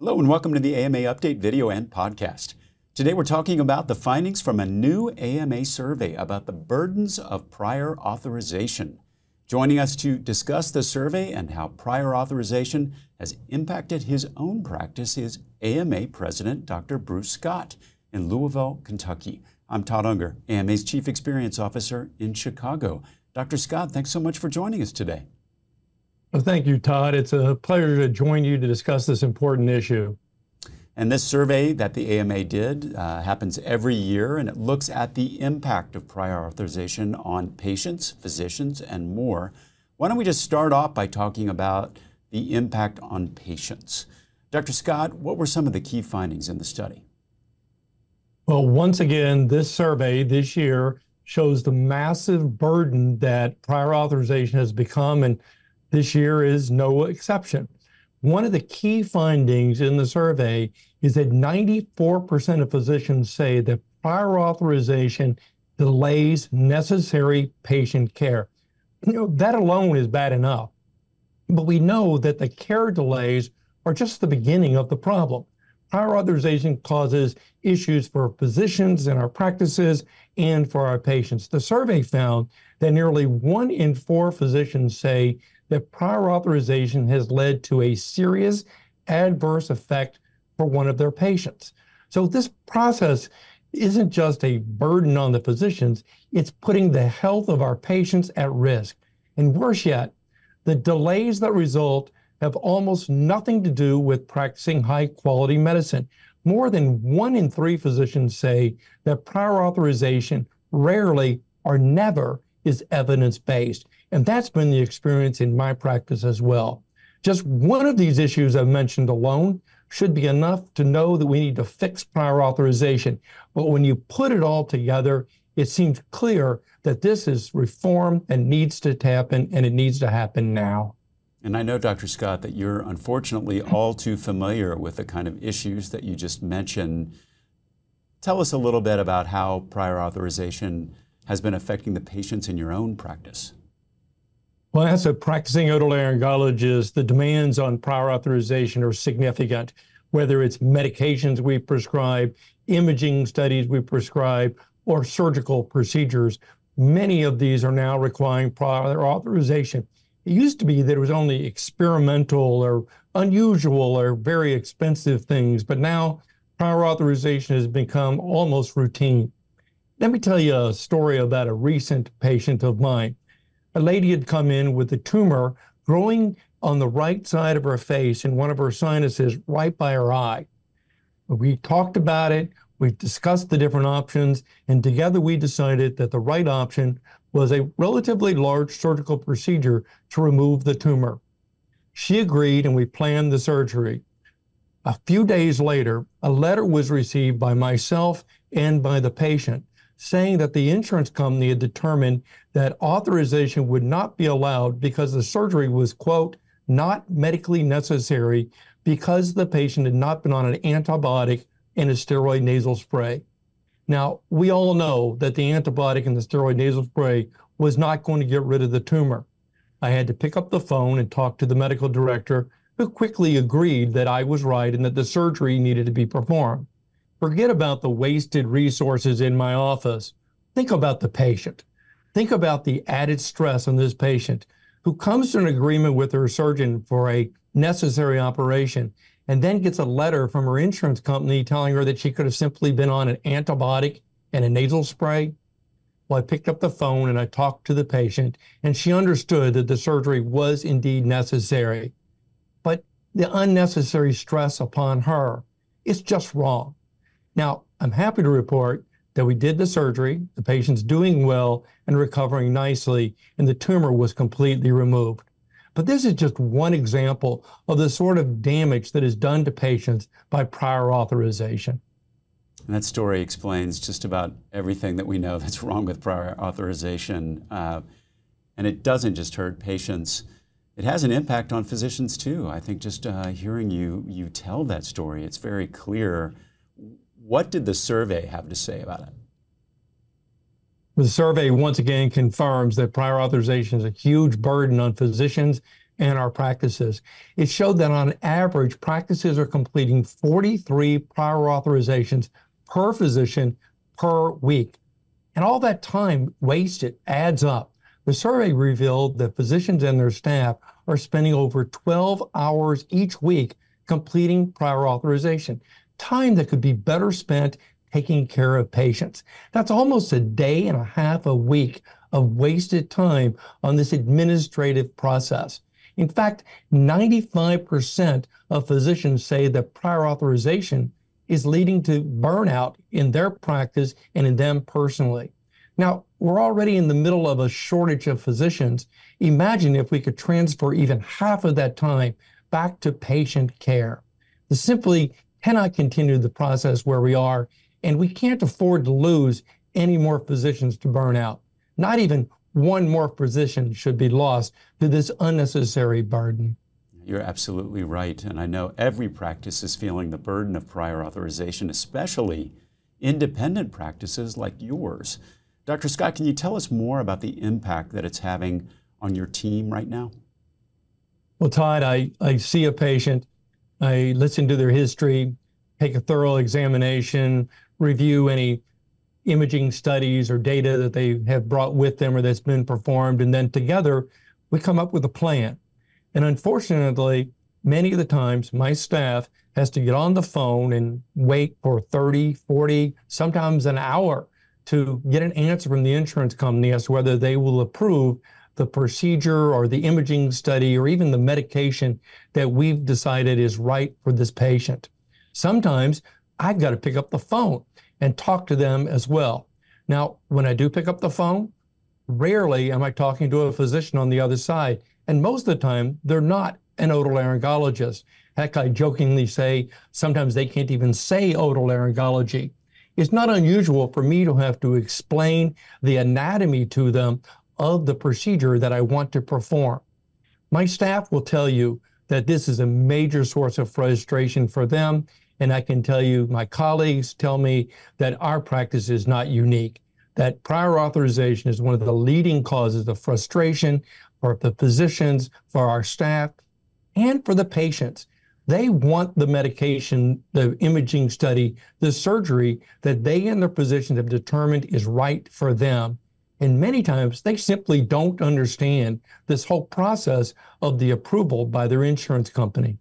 Hello and welcome to the AMA Update video and podcast. Today we're talking about the findings from a new AMA survey about the burdens of prior authorization. Joining us to discuss the survey and how prior authorization has impacted his own practice is AMA President Dr. Bruce Scott in Louisville, Kentucky. I'm Todd Unger, AMA's Chief Experience Officer in Chicago. Dr. Scott, thanks so much for joining us today. Well, thank you, Todd. It's a pleasure to join you to discuss this important issue. And this survey that the AMA did happens every year, and it looks at the impact of prior authorization on patients, physicians, and more. Why don't we just start off by talking about the impact on patients? Dr. Scott, what were some of the key findings in the study? Well, once again, this survey this year shows the massive burden that prior authorization has become, and this year is no exception. One of the key findings in the survey is that 94% of physicians say that prior authorization delays necessary patient care. That alone is bad enough, but we know that the care delays are just the beginning of the problem. Prior authorization causes issues for physicians in our practices and for our patients. The survey found that nearly 1 in 4 physicians say that prior authorization has led to a serious adverse effect for one of their patients. So this process isn't just a burden on the physicians, it's putting the health of our patients at risk. And worse yet, the delays that result have almost nothing to do with practicing high-quality medicine. More than 1 in 3 physicians say that prior authorization rarely or never is evidence-based. And that's been the experience in my practice as well. Just one of these issues I've mentioned alone should be enough to know that we need to fix prior authorization. But when you put it all together, it seems clear that this is reform and needs to happen, and it needs to happen now. And I know, Dr. Scott, that you're unfortunately all too familiar with the kind of issues that you just mentioned. Tell us a little bit about how prior authorization has been affecting the patients in your own practice. Well, as a practicing otolaryngologist, the demands on prior authorization are significant, whether it's medications we prescribe, imaging studies we prescribe, or surgical procedures. Many of these are now requiring prior authorization. It used to be that it was only experimental or unusual or very expensive things, but now prior authorization has become almost routine. Let me tell you a story about a recent patient of mine. A lady had come in with a tumor growing on the right side of her face in one of her sinuses right by her eye. We talked about it, we discussed the different options, and together we decided that the right option was a relatively large surgical procedure to remove the tumor. She agreed and we planned the surgery. A few days later, a letter was received by myself and by the patient saying that the insurance company had determined that authorization would not be allowed because the surgery was, quote, not medically necessary because the patient had not been on an antibiotic and a steroid nasal spray. Now, we all know that the antibiotic and the steroid nasal spray was not going to get rid of the tumor. I had to pick up the phone and talk to the medical director, who quickly agreed that I was right and that the surgery needed to be performed. Forget about the wasted resources in my office. Think about the patient. Think about the added stress on this patient who comes to an agreement with her surgeon for a necessary operation and then gets a letter from her insurance company telling her that she could have simply been on an antibiotic and a nasal spray. Well, I picked up the phone and I talked to the patient, and she understood that the surgery was indeed necessary. But the unnecessary stress upon her is just wrong. Now, I'm happy to report that we did the surgery, the patient's doing well and recovering nicely, and the tumor was completely removed. But this is just one example of the sort of damage that is done to patients by prior authorization. And that story explains just about everything that we know that's wrong with prior authorization. And it doesn't just hurt patients. It has an impact on physicians too. I think just hearing you tell that story, it's very clear. What did the survey have to say about it? The survey once again confirms that prior authorization is a huge burden on physicians and our practices. It showed that on average, practices are completing 43 prior authorizations per physician per week. And all that time wasted adds up. The survey revealed that physicians and their staff are spending over 12 hours each week completing prior authorization, time that could be better spent taking care of patients. That's almost a day and a half a week of wasted time on this administrative process. In fact, 95% of physicians say that prior authorization is leading to burnout in their practice and in them personally. Now, we're already in the middle of a shortage of physicians. Imagine if we could transfer even half of that time back to patient care. We simply cannot continue the process where we are, and we can't afford to lose any more physicians to burn out. Not even one more physician should be lost to this unnecessary burden. You're absolutely right. And I know every practice is feeling the burden of prior authorization, especially independent practices like yours. Dr. Scott, can you tell us more about the impact that it's having on your team right now? Well, Todd, I see a patient, I listen to their history, take a thorough examination, review any imaging studies or data that they have brought with them or that's been performed, and then together we come up with a plan. And unfortunately, many of the times my staff has to get on the phone and wait for 30, 40, sometimes an hour to get an answer from the insurance company as to whether they will approve the procedure or the imaging study or even the medication that we've decided is right for this patient. Sometimes I've got to pick up the phone and talk to them as well. Now, when I do pick up the phone, rarely am I talking to a physician on the other side. And most of the time, they're not an otolaryngologist. Heck, I jokingly say sometimes they can't even say otolaryngology. It's not unusual for me to have to explain the anatomy to them of the procedure that I want to perform. My staff will tell you that this is a major source of frustration for them, and I can tell you my colleagues tell me that our practice is not unique, that prior authorization is one of the leading causes of frustration for the physicians, for our staff, and for the patients. They want the medication, the imaging study, the surgery that they and their physicians have determined is right for them. And many times they simply don't understand this whole process of the approval by their insurance company.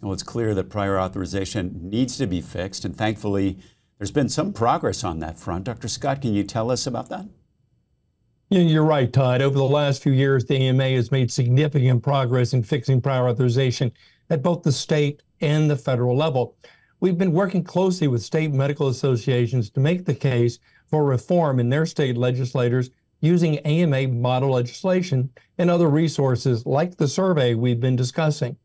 Well, it's clear that prior authorization needs to be fixed, and thankfully there's been some progress on that front. Dr. Scott, can you tell us about that? You're right, Todd. Over the last few years, the AMA has made significant progress in fixing prior authorization at both the state and the federal level. We've been working closely with state medical associations to make the case for reform in their state legislators using AMA model legislation and other resources like the survey we've been discussing.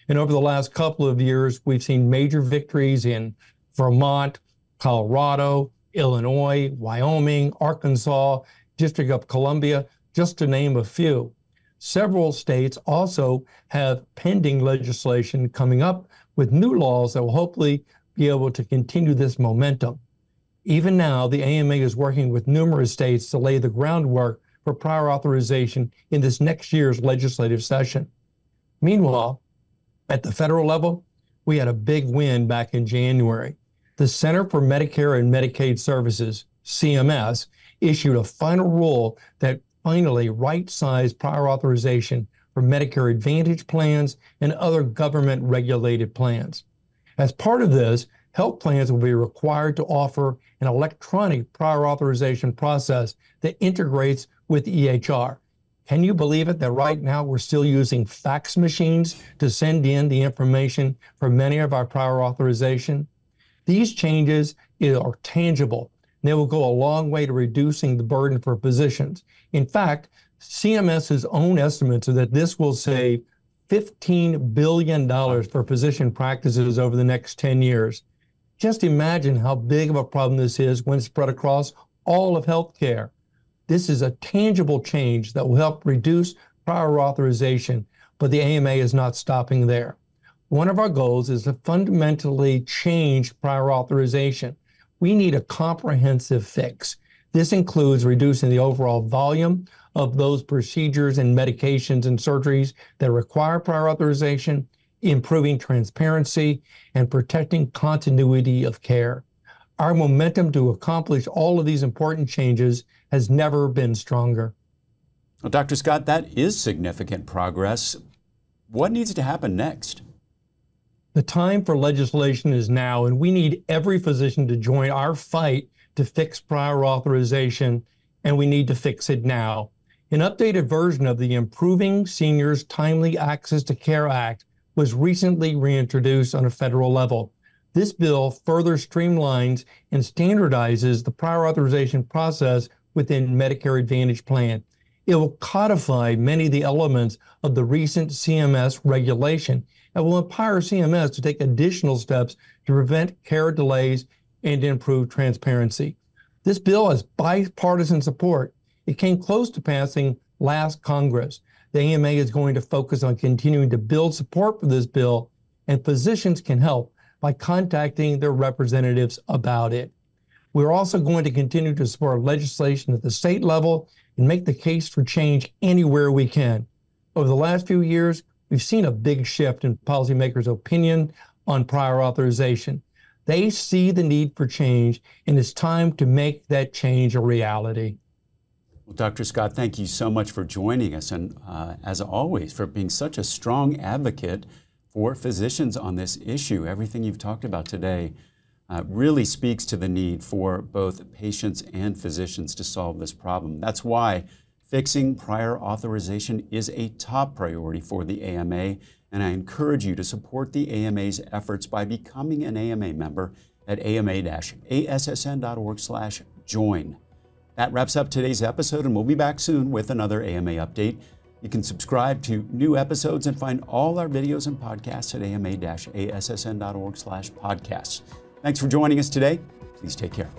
And over the last couple of years, we've seen major victories in Vermont, Colorado, Illinois, Wyoming, Arkansas, District of Columbia, just to name a few. Several states also have pending legislation coming up with new laws that will hopefully be able to continue this momentum. Even now, the AMA is working with numerous states to lay the groundwork for prior authorization in this next year's legislative session. Meanwhile, at the federal level, we had a big win back in January. The Center for Medicare and Medicaid Services, CMS, issued a final rule that finally right-sized prior authorization for Medicare Advantage plans and other government-regulated plans. As part of this, health plans will be required to offer an electronic prior authorization process that integrates with EHR. Can you believe it that right now we're still using fax machines to send in the information for many of our prior authorization? These changes are tangible. They will go a long way to reducing the burden for physicians. In fact, CMS's own estimates are that this will save $15 billion for physician practices over the next 10 years. Just imagine how big of a problem this is when spread across all of healthcare. This is a tangible change that will help reduce prior authorization, but the AMA is not stopping there. One of our goals is to fundamentally change prior authorization. We need a comprehensive fix. This includes reducing the overall volume of those procedures and medications and surgeries that require prior authorization, improving transparency, and protecting continuity of care. Our momentum to accomplish all of these important changes has never been stronger. Well, Dr. Scott, that is significant progress. What needs to happen next? The time for legislation is now, and we need every physician to join our fight to fix prior authorization, and we need to fix it now. An updated version of the Improving Seniors Timely Access to Care Act was recently reintroduced on a federal level. This bill further streamlines and standardizes the prior authorization process within Medicare Advantage plan. It will codify many of the elements of the recent CMS regulation and will empower CMS to take additional steps to prevent care delays and improve transparency. This bill has bipartisan support. It came close to passing last Congress. The AMA is going to focus on continuing to build support for this bill, and physicians can help by contacting their representatives about it. We're also going to continue to support legislation at the state level and make the case for change anywhere we can. Over the last few years, we've seen a big shift in policymakers' opinion on prior authorization. They see the need for change, and it's time to make that change a reality. Well, Dr. Scott, thank you so much for joining us, and as always, for being such a strong advocate for physicians on this issue. Everything you've talked about today really speaks to the need for both patients and physicians to solve this problem. That's why fixing prior authorization is a top priority for the AMA, and I encourage you to support the AMA's efforts by becoming an AMA member at ama-assn.org/join. That wraps up today's episode, and we'll be back soon with another AMA update. You can subscribe to new episodes and find all our videos and podcasts at ama-assn.org/podcasts. Thanks for joining us today. Please take care.